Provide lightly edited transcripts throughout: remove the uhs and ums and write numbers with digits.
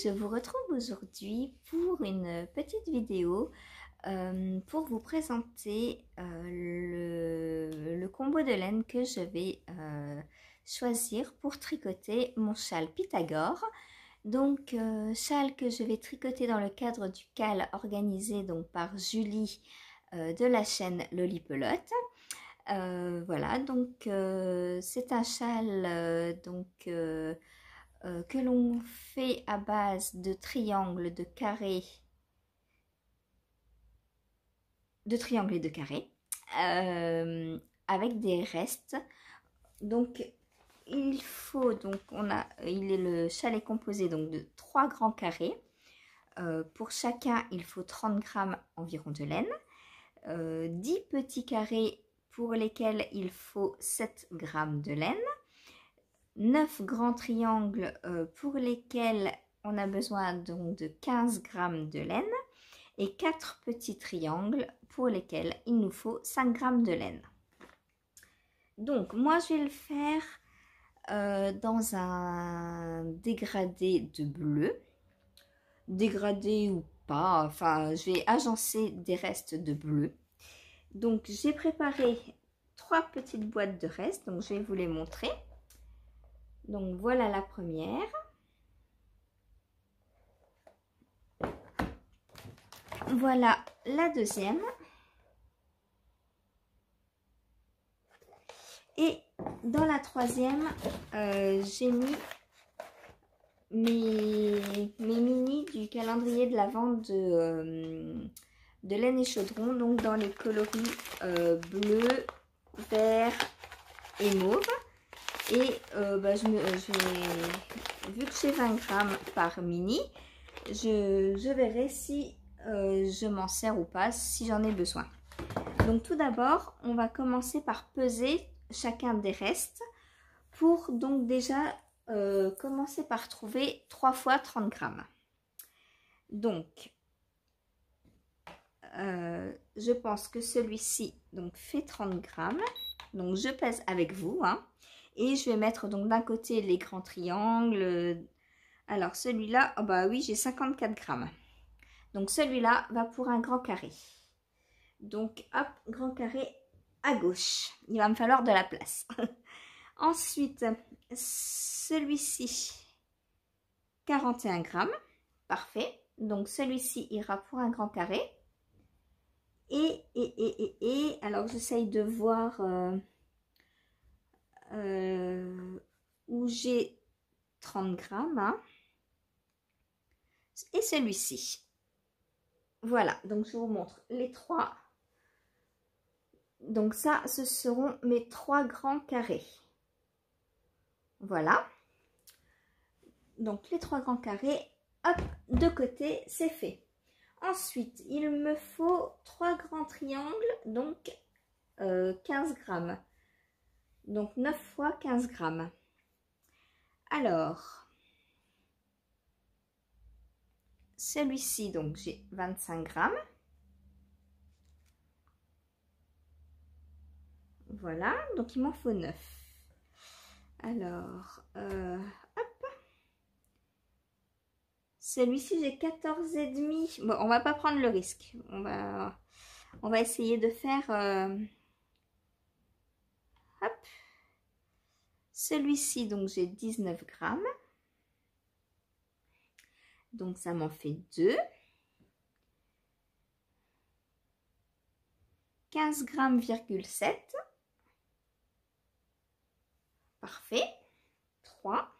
je vous retrouve aujourd'hui pour une petite vidéo pour vous présenter le combo de laine que je vais choisir pour tricoter mon châle Pythagore. Donc châle que je vais tricoter dans le cadre du CAL organisé donc par Julie de la chaîne Lolipelote. Voilà, donc c'est un châle que l'on fait à base de triangles, de carrés, et de carrés, avec des restes. Donc il faut donc le châle est composé donc de 3 grands carrés. Pour chacun il faut 30 grammes environ de laine, 10 petits carrés pour lesquels il faut 7 grammes de laine, 9 grands triangles pour lesquels on a besoin donc de 15 grammes de laine et 4 petits triangles pour lesquels il nous faut 5 grammes de laine. Donc moi je vais le faire dans un dégradé de bleu, dégradé ou pas, enfin je vais agencer des restes de bleu. Donc j'ai préparé 3 petites boîtes de restes, donc je vais vous les montrer. Donc voilà la première. Voilà la deuxième. Et dans la troisième, j'ai mis mes mini du calendrier de la vente de laine et chaudron, donc dans les coloris bleu, vert et mauve. Et vu que j'ai 20 grammes par mini, je verrai si je m'en sers ou pas, si j'en ai besoin. Donc tout d'abord, on va commencer par peser chacun des restes pour donc déjà commencer par trouver 3 fois 30 grammes. Donc, je pense que celui-ci donc fait 30 grammes. Donc je pèse avec vous, hein. Et je vais mettre donc d'un côté les grands triangles. Alors celui-là, oh bah oui, j'ai 54 grammes. Donc celui-là va pour un grand carré. Donc hop, grand carré à gauche. Il va me falloir de la place. Ensuite, celui-ci, 41 grammes. Parfait. Donc celui-ci ira pour un grand carré. Et alors j'essaye de voir où j'ai 30 grammes. Hein. Et celui-ci. Voilà, donc je vous montre les 3. Donc ça, ce seront mes 3 grands carrés. Voilà. Donc les 3 grands carrés, hop, de côté, c'est fait. Ensuite, il me faut 3 grands triangles, donc 15 grammes. Donc 9 fois 15 grammes. Alors, celui-ci, donc j'ai 25 grammes. Voilà, donc il m'en faut 9. Alors, hop. Celui-ci, j'ai 14,5. Bon, on va pas prendre le risque. On va essayer de faire... hop. Celui-ci, donc j'ai 19 grammes. Donc ça m'en fait 2. 15 grammes,7. Parfait. 3.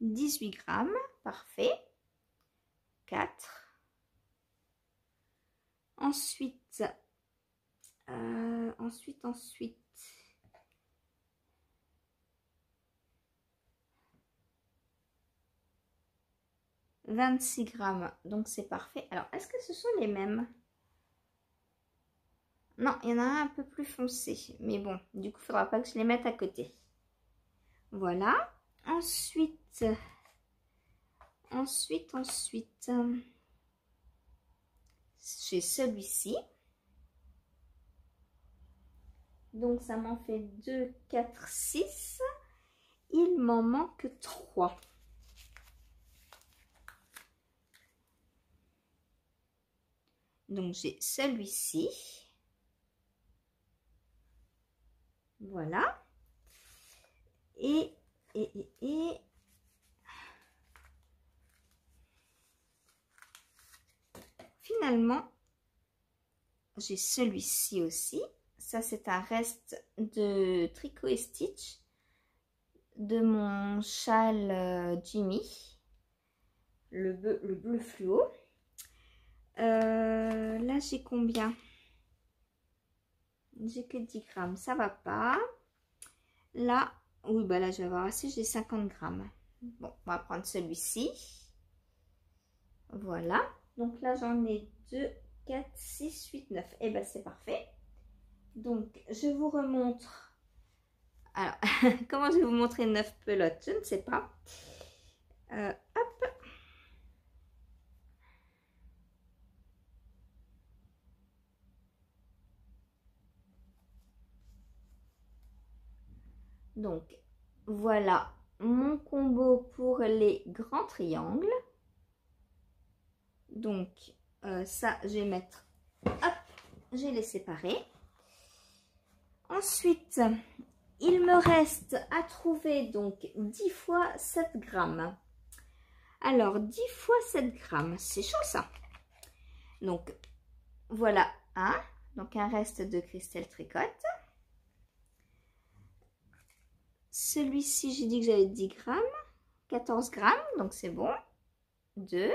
18 grammes. Parfait. 4. Ensuite, 26 grammes, donc c'est parfait. Alors, est-ce que ce sont les mêmes? Non, il y en a un peu plus foncé. Mais bon, du coup, il ne faudra pas que je les mette à côté. Voilà. Ensuite, j'ai celui-ci. Donc, ça m'en fait 2, 4, 6. il m'en manque 3. Donc j'ai celui-ci. Voilà. Et finalement, j'ai celui-ci aussi. Ça, c'est un reste de Tricot et Stitch de mon châle Jimmy, le bleu fluo. Là, j'ai combien? J'ai que 10 grammes, ça va pas. Là, oui, bah là, je vais avoir assez, j'ai 50 grammes. Bon, on va prendre celui-ci. Voilà. Donc là, j'en ai 2, 4, 6, 8, 9. Et ben, c'est parfait. Donc, je vous remontre. Alors, comment je vais vous montrer 9 pelotes? Je ne sais pas. Hop. Donc, voilà mon combo pour les grands triangles. Donc, ça, je vais mettre... Hop, je vais les séparer. Ensuite, il me reste à trouver donc 10 fois 7 grammes. Alors, 10 fois 7 grammes, c'est chaud ça. Donc, voilà un. Donc, un reste de Christelle Tricotte. Celui-ci, j'ai dit que j'avais 10 grammes. 14 grammes, donc c'est bon. 2.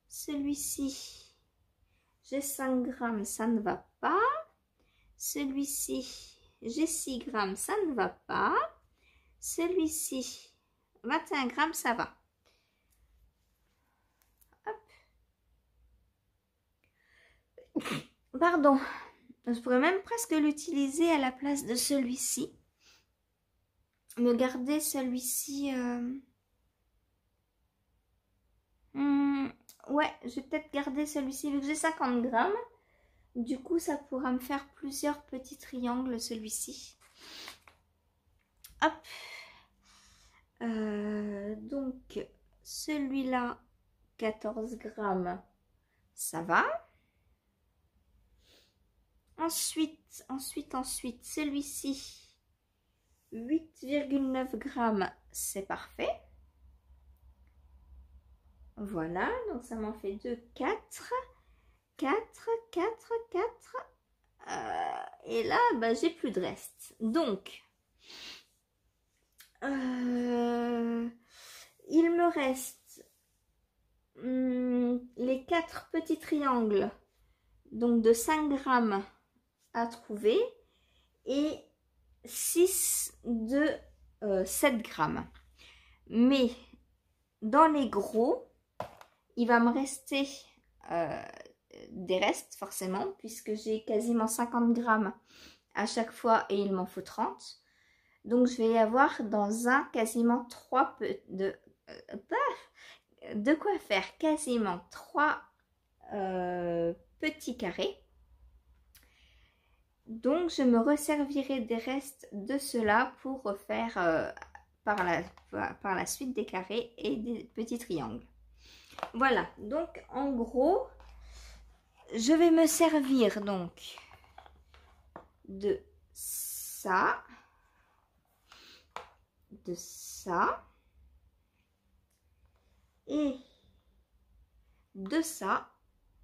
Celui-ci, j'ai 5 grammes, ça ne va pas. Celui-ci, j'ai 6 grammes, ça ne va pas. Celui-ci, 21 grammes, ça va. Hop. Pardon, je pourrais même presque l'utiliser à la place de celui-ci. Me garder celui-ci... ouais, je vais peut-être garder celui-ci vu que j'ai 50 grammes. Du coup, ça pourra me faire plusieurs petits triangles, celui-ci. Hop. Donc, celui-là, 14 grammes, ça va. Ensuite, celui-ci, 8,9 grammes, c'est parfait. Voilà, donc ça m'en fait 2, 4. 4. Et là, bah, j'ai plus de reste. Donc, il me reste les 4 petits triangles, donc de 5 grammes à trouver, et 6 de 7 grammes. Mais dans les gros, il va me rester des restes forcément, puisque j'ai quasiment 50 grammes à chaque fois et il m'en faut 30. Donc je vais y avoir dans un quasiment 3 de quoi faire quasiment 3 petits carrés. Donc je me resservirai des restes de cela pour refaire par la suite des carrés et des petits triangles. Voilà, donc en gros, je vais me servir donc de ça, et de ça,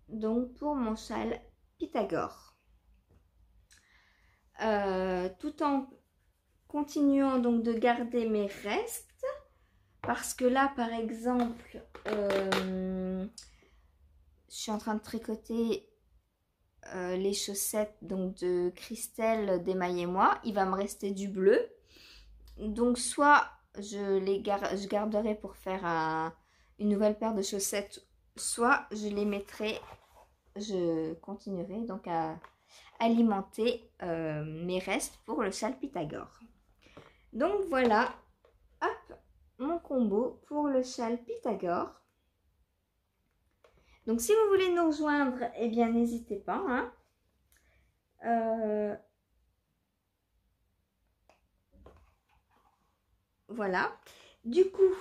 donc pour mon châle Pythagore. Tout en continuant donc de garder mes restes, parce que là par exemple je suis en train de tricoter les chaussettes donc de Christelle d'Émaillez-moi. Il va me rester du bleu, donc soit je garderai pour faire une nouvelle paire de chaussettes, soit je les mettrai, je continuerai donc à alimenter mes restes pour le châle Pythagore. Donc voilà, hop, mon combo pour le châle Pythagore. Donc si vous voulez nous rejoindre, eh bien n'hésitez pas, hein. Voilà. Du coup,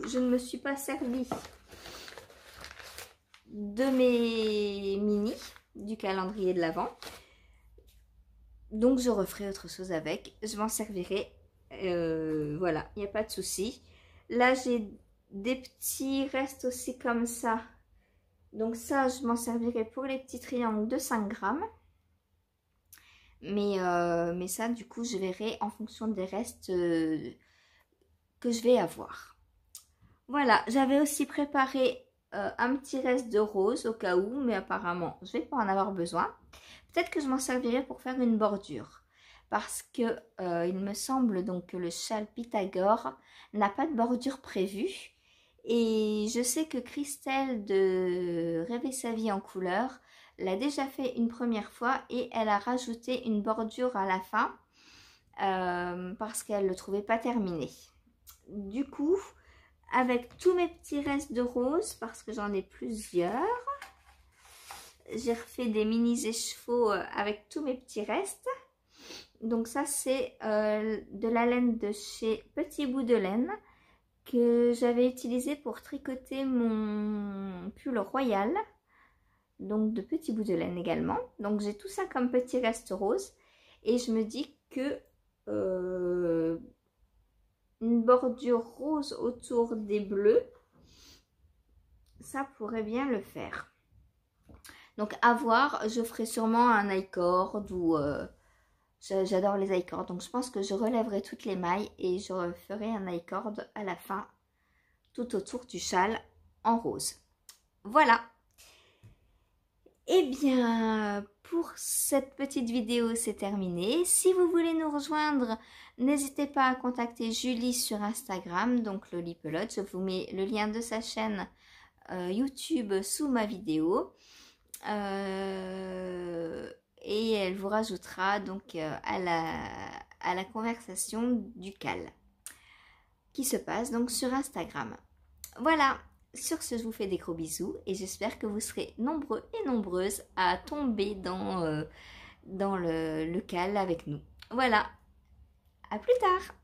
je ne me suis pas servi de mes mini du calendrier de l'Avent. Donc, je referai autre chose avec. Je m'en servirai. Voilà, il n'y a pas de souci. Là, j'ai des petits restes aussi comme ça. Donc ça, je m'en servirai pour les petits triangles de 5 grammes. Mais ça, du coup, je verrai en fonction des restes que je vais avoir. Voilà, j'avais aussi préparé un petit reste de rose au cas où, mais apparemment, je vais pas en avoir besoin. Peut-être que je m'en servirai pour faire une bordure. Parce que il me semble donc que le châle Pythagore n'a pas de bordure prévue. Et je sais que Christelle de Rêver sa vie en couleur l'a déjà fait une première fois et elle a rajouté une bordure à la fin parce qu'elle ne le trouvait pas terminé. Du coup, avec tous mes petits restes de rose, parce que j'en ai plusieurs, j'ai refait des mini écheveaux avec tous mes petits restes. Donc ça, c'est de la laine de chez Petit Bout de Laine que j'avais utilisé pour tricoter mon pull royal. Donc de Petit Bout de Laine également. Donc j'ai tout ça comme petit reste rose. Et je me dis que une bordure rose autour des bleus, ça pourrait bien le faire. Donc à voir, je ferai sûrement un i-cord ou j'adore les i-cords. Donc je pense que je relèverai toutes les mailles et je ferai un i-cord à la fin tout autour du châle en rose. Voilà. Eh bien, pour cette petite vidéo, c'est terminé. Si vous voulez nous rejoindre, n'hésitez pas à contacter Julie sur Instagram, donc Lolipelote. Je vous mets le lien de sa chaîne YouTube sous ma vidéo. Et elle vous rajoutera donc à la conversation du cal qui se passe donc sur Instagram. Voilà. Sur ce, je vous fais des gros bisous et j'espère que vous serez nombreux et nombreuses à tomber dans le cal avec nous. Voilà, à plus tard!